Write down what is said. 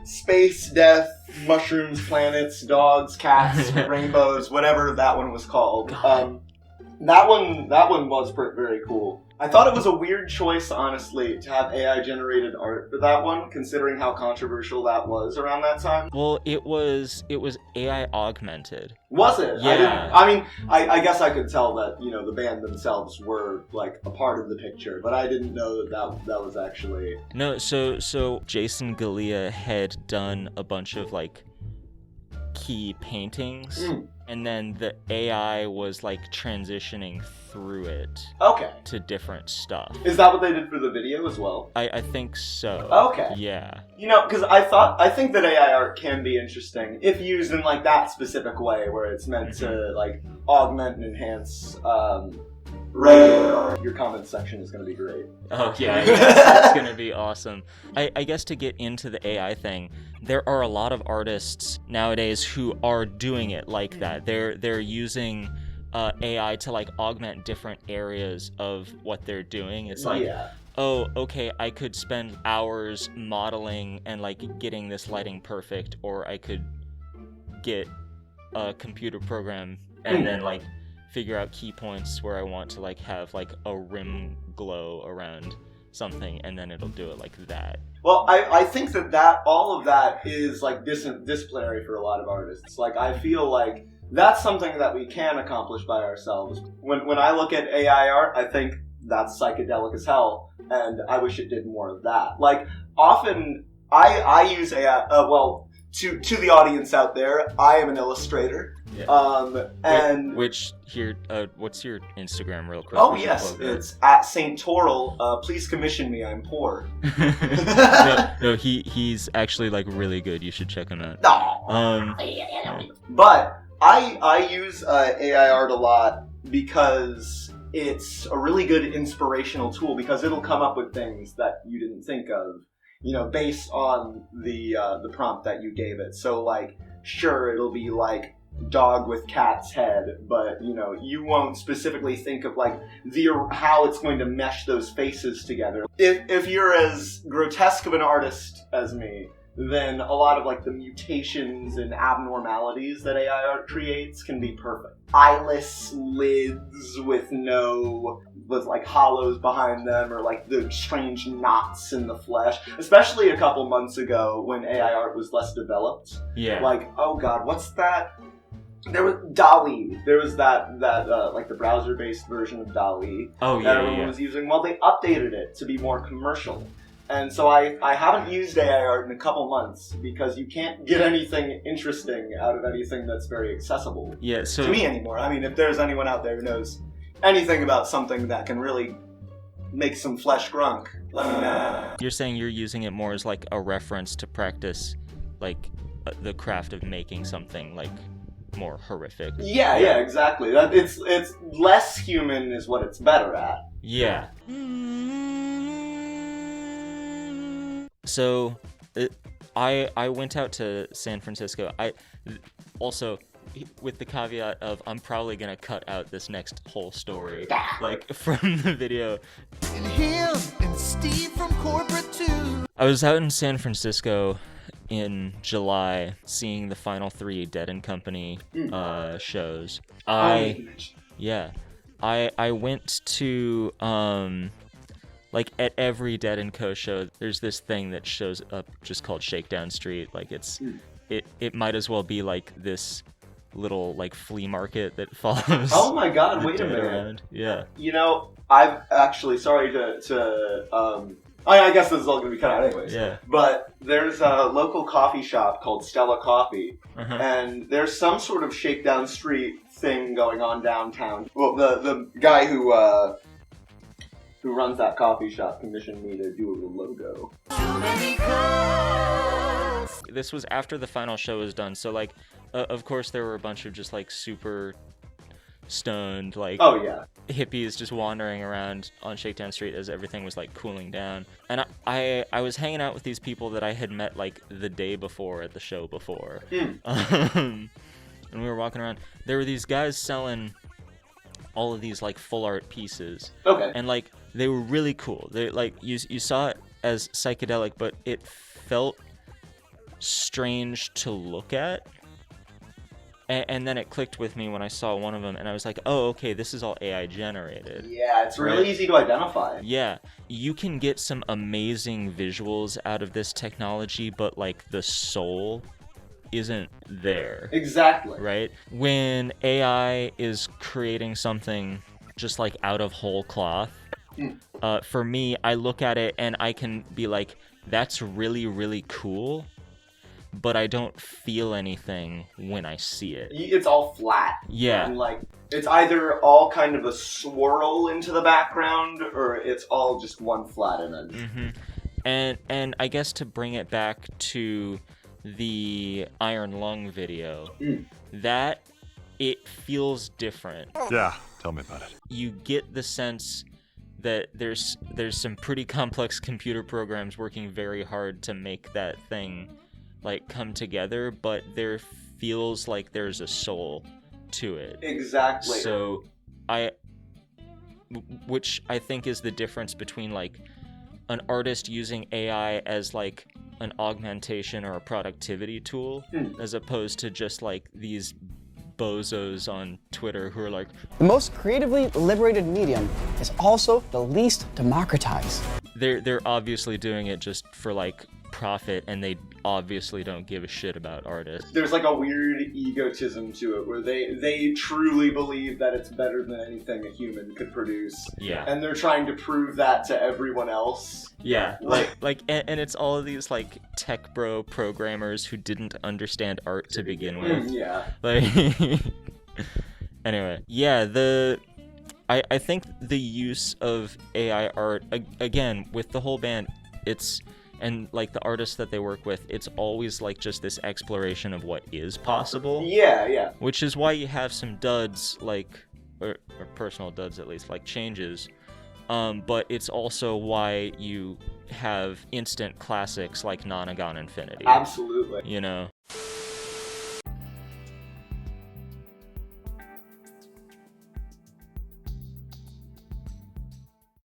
space, death, mushrooms, planets, dogs, cats, rainbows, whatever that one was called. That one was very cool. I thought it was a weird choice, honestly, to have AI-generated art for that one, considering how controversial that was around that time. Well, it was AI augmented. Was it? Yeah. I guess I could tell that, the band themselves were, like, a part of the picture, but I didn't know that was actually... No, so Jason Galea had done a bunch of, like, key paintings, and then the AI was, like, transitioning through it to different stuff. Is that what they did for the video as well? I think so. Okay. Yeah. Because I think that AI art can be interesting if used in, like, that specific way, where it's meant to, like, augment and enhance regular art. Your comment section is going to be great. Oh, yeah, it's going to be awesome. I guess to get into the AI thing, there are a lot of artists nowadays who are doing it like that. They're using AI to, like, augment different areas of what they're doing. It's like, oh, okay, I could spend hours modeling and, like, getting this lighting perfect, or I could get a computer program and then, like, figure out key points where I want to, like, have, like, a rim glow around something, and then it'll do it like that. Well, I think that all of that is, like, disciplinary for a lot of artists. Like, I feel like that's something that we can accomplish by ourselves. When I look at AI art, I think that's psychedelic as hell, and I wish it did more of that. Like, often I use AI, to the audience out there, I am an illustrator. Yeah. And which here, what's your Instagram real quick? Oh yes, it's at Saint Toril. Please commission me. I'm poor. no, he's actually, like, really good. You should check him out. But I use AI art a lot because it's a really good inspirational tool, because it'll come up with things that you didn't think of, based on the prompt that you gave it. So, like, sure, it'll be like dog with cat's head, but you won't specifically think of, like, how it's going to mesh those faces together. If you're as grotesque of an artist as me, then a lot of, like, the mutations and abnormalities that AI art creates can be perfect. Eyeless lids with like hollows behind them, or, like, the strange knots in the flesh. Especially a couple months ago when AI art was less developed. Yeah. Like, oh god, what's that? There was DALL-E. There was that like, the browser-based version of DALL-E that everyone was using. Well, they updated it to be more commercial. And so I haven't used AI art in a couple months, because you can't get anything interesting out of anything that's very accessible to me anymore. I mean, if there's anyone out there who knows anything about something that can really make some flesh grunk, let me know. You're saying you're using it more as, like, a reference to practice, like, the craft of making something, like, more horrific. Yeah, exactly. It's less human is what it's better at. Yeah. So, I went out to San Francisco. Also, with the caveat of, I'm probably gonna cut out this next whole story, like, from the video. And him and Steve from corporate too. I was out in San Francisco in July, seeing the final 3 Dead & Company shows. I went to like, at every Dead & Co show, there's this thing that shows up just called Shakedown Street. Like, it might as well be, like, this little, like, flea market that follows. Oh my god, wait a minute. Around. Yeah. I've actually, sorry I guess this is all going to be cut out anyways. Yeah. But there's a local coffee shop called Stella Coffee, and there's some sort of Shakedown Street thing going on downtown. Well, the guy who runs that coffee shop commissioned me to do a logo. This was after the final show was done, so, like, of course there were a bunch of just, like, super stoned, like, hippies just wandering around on Shakedown Street as everything was, like, cooling down. And I was hanging out with these people that I had met, like, the day before at the show before. And we were walking around. There were these guys selling all of these, like, full art pieces. Okay. And, like, they were really cool. They, like, you saw it as psychedelic, but it felt strange to look at. And then it clicked with me when I saw one of them, and I was like, oh, okay, this is all AI generated. Yeah, it's really easy to identify. Yeah, you can get some amazing visuals out of this technology, but like the soul isn't there. Exactly. Right? When AI is creating something just like out of whole cloth, for me, I look at it and I can be like, that's really, really cool, but I don't feel anything when I see it. It's all flat. Yeah. And like, it's either all kind of a swirl into the background, or it's all just one flat image. Mm-hmm. And I guess to bring it back to the Iron Lung video, that it feels different. Yeah, tell me about it. You get the sense that there's some pretty complex computer programs working very hard to make that thing like come together, but there feels like there's a soul to it. Exactly. So which I think is the difference between like an artist using AI as like an augmentation or a productivity tool, as opposed to just like these bozos on Twitter who are like, the most creatively liberated medium is also the least democratized. They're obviously doing it just for like profit, and they obviously don't give a shit about artists. There's like a weird egotism to it where they truly believe that it's better than anything a human could produce. Yeah. And they're trying to prove that to everyone else. Yeah. And it's all of these like tech bro programmers who didn't understand art to begin with. Yeah. Like anyway, yeah, I think the use of AI art again with the whole band, and like the artists that they work with, it's always like just this exploration of what is possible. Yeah. Which is why you have some duds, like, or personal duds at least, like changes. But it's also why you have instant classics like Nonagon Infinity. Absolutely. You know?